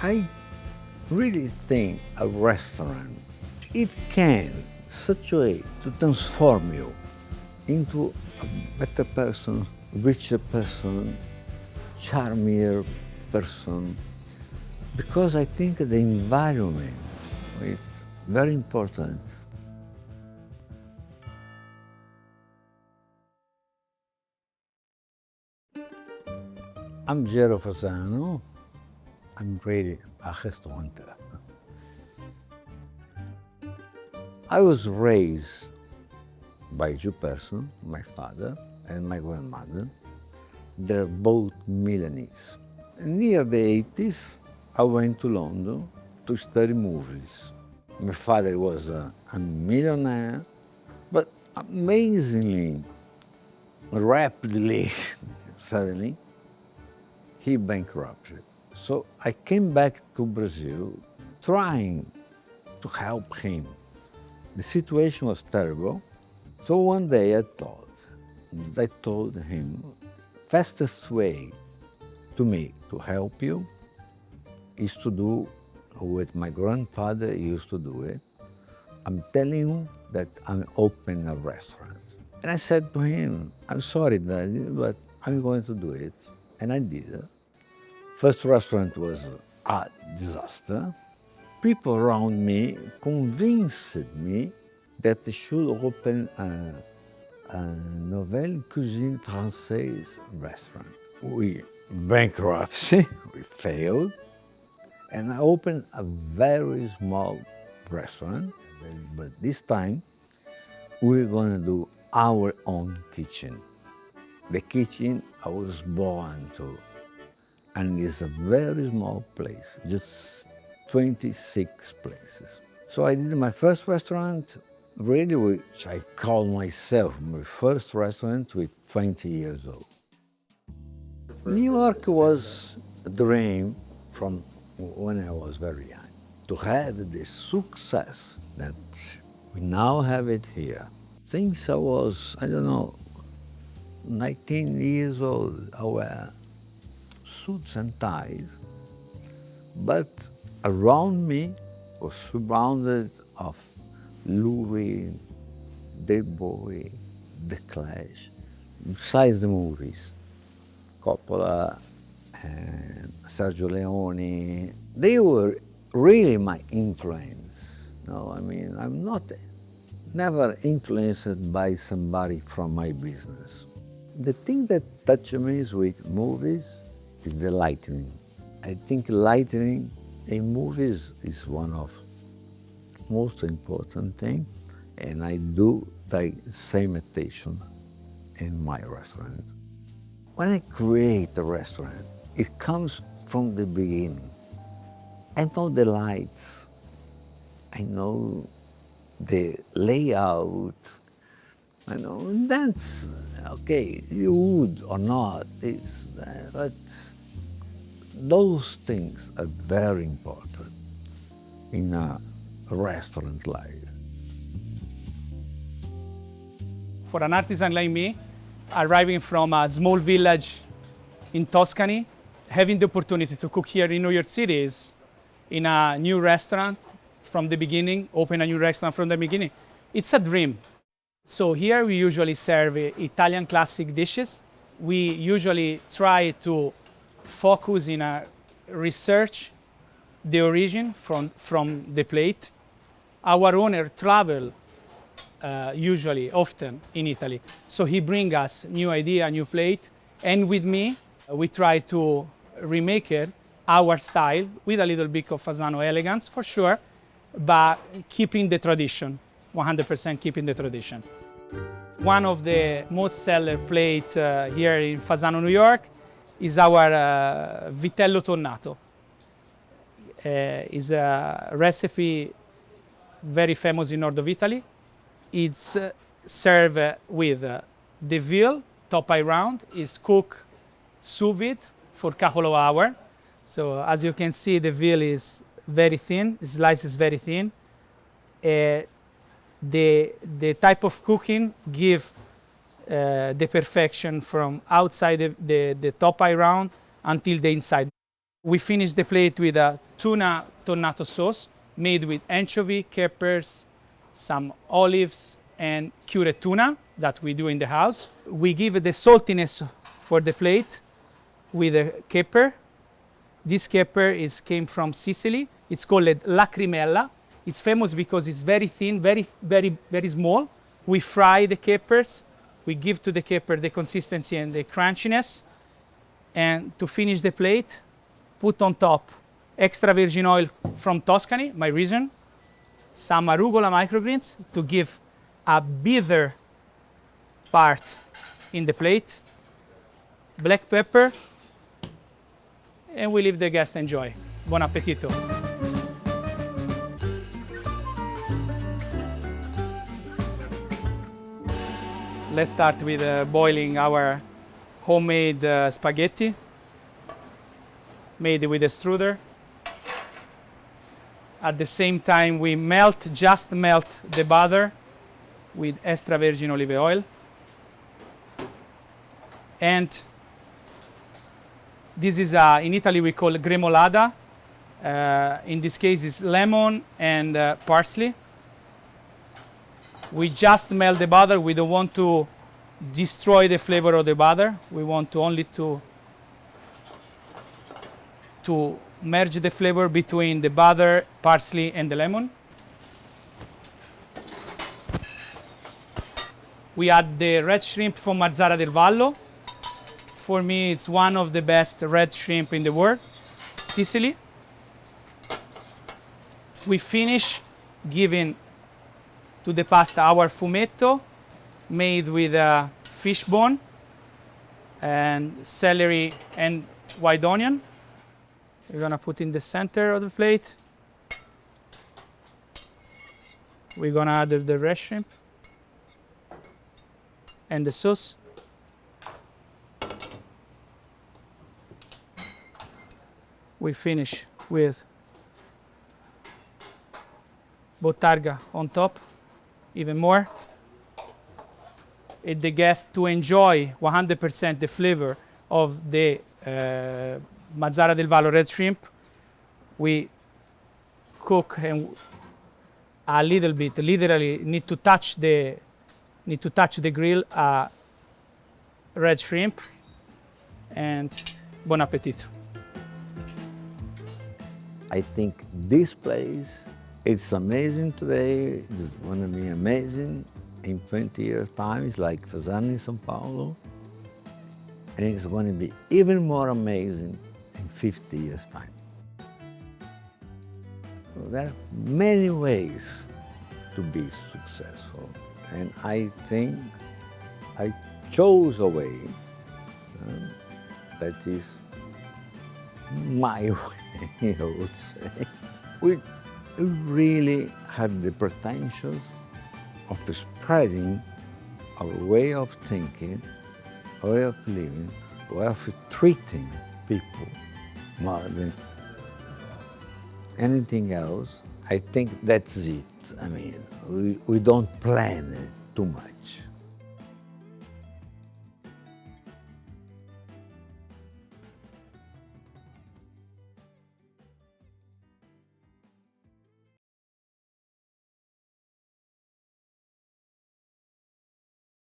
I really think a restaurant, it can such a way to transform you into a better person, richer person, charmier person, because I think the environment is very important. I'm Gero Fasano. I'm really a restaurateur. I was raised by two persons, my father and my grandmother. They're both Milanese. Near the 80s, I went to London to study movies. My father was a millionaire, but amazingly, rapidly, suddenly, he bankrupted. So I came back to Brazil trying to help him. The situation was terrible. So one day I told him, fastest way to me to help you is to do what my grandfather used to do it. I'm telling you that I'm opening a restaurant. And I said to him, I'm sorry, Daddy, but I'm going to do it. And I did it. First restaurant was a disaster. People around me convinced me that I should open a Nouvelle cuisine française restaurant. We bankruptcy, we failed, and I opened a very small restaurant. But this time, we're going to do our own kitchen. The kitchen I was born to. And it's a very small place, just 26 places. So I did my first restaurant, really, which I call myself my first restaurant with 20 years old. New York was a dream from when I was very young. To have the success that we now have it here. Since I was, 19 years old, I wear suits and ties, but around me was surrounded of Louis, David Bowie, The Clash, besides the movies, Coppola and Sergio Leone. They were really my influence. I'm never influenced by somebody from my business. The thing that touched me is with movies is the lighting. I think lighting in movies is one of most important thing, and I do the same attention in my restaurant. When I create a restaurant, it comes from the beginning. I know the lights, I know the layout, that's okay, wood or not, but those things are very important in a restaurant life. For an artisan like me, arriving from a small village in Tuscany, having the opportunity to cook here in New York City is in a new restaurant from the beginning, open a new restaurant from the beginning, it's a dream. So here we usually serve Italian classic dishes. We usually try to focus in a research the origin from the plate. Our owner travel usually often in Italy, so he brings us new idea, new plate, and with me we try to remake it our style with a little bit of Fasano elegance for sure, but keeping the tradition, 100% keeping the tradition. One of the most seller plate here in Fasano, New York is our Vitello Tonnato. Is a recipe very famous in north of Italy. It's served with the veal, top eye round, is cooked sous vide for a couple of hours. So as you can see, the veal is very thin, the slice is very thin. The type of cooking give the perfection from outside the top eye round until the inside. We finish the plate with a tuna tonnato sauce made with anchovy, capers, some olives, and cured tuna that we do in the house. We give the saltiness for the plate with a caper. This caper came from Sicily. It's called Lacrimella. It's famous because it's very thin, very small. We fry the capers. We give to the caper the consistency and the crunchiness. And to finish the plate, put on top extra virgin oil from Tuscany, my region, some arugula microgreens to give a bitter part in the plate, black pepper, and we leave the guest enjoy. Buon appetito. Let's start with boiling our homemade spaghetti made with a strudel. At the same time, we just melt the butter with extra virgin olive oil. And this is, in Italy, we call gremolata. In this case, it's lemon and parsley. We just melt the butter. We don't want to destroy the flavor of the butter. We want only to merge the flavor between the butter, parsley, and the lemon. We add the red shrimp from Mazara del Vallo. For me, it's one of the best red shrimp in the world, Sicily. We finish giving to the pasta our fumetto made with fish bone and celery and white onion. We're gonna put in the center of the plate. We're gonna add the red shrimp and the sauce. We finish with Bottarga on top, even more. And the guest to enjoy 100% the flavor of the Mazara del Vallo red shrimp. We cook and a little bit, literally need to touch the grill red shrimp. And buon appetito. I think this place, it's amazing today. It's going to be amazing in 20 years' time. It's like Fasano in São Paulo. And it's going to be even more amazing in 50 years' time. So there are many ways to be successful. And I think I chose a way that is my way, I would say. We really have the potential of spreading our way of thinking, our way of living, our way of treating people more than anything else. I think that's it. I mean, we don't plan it too much.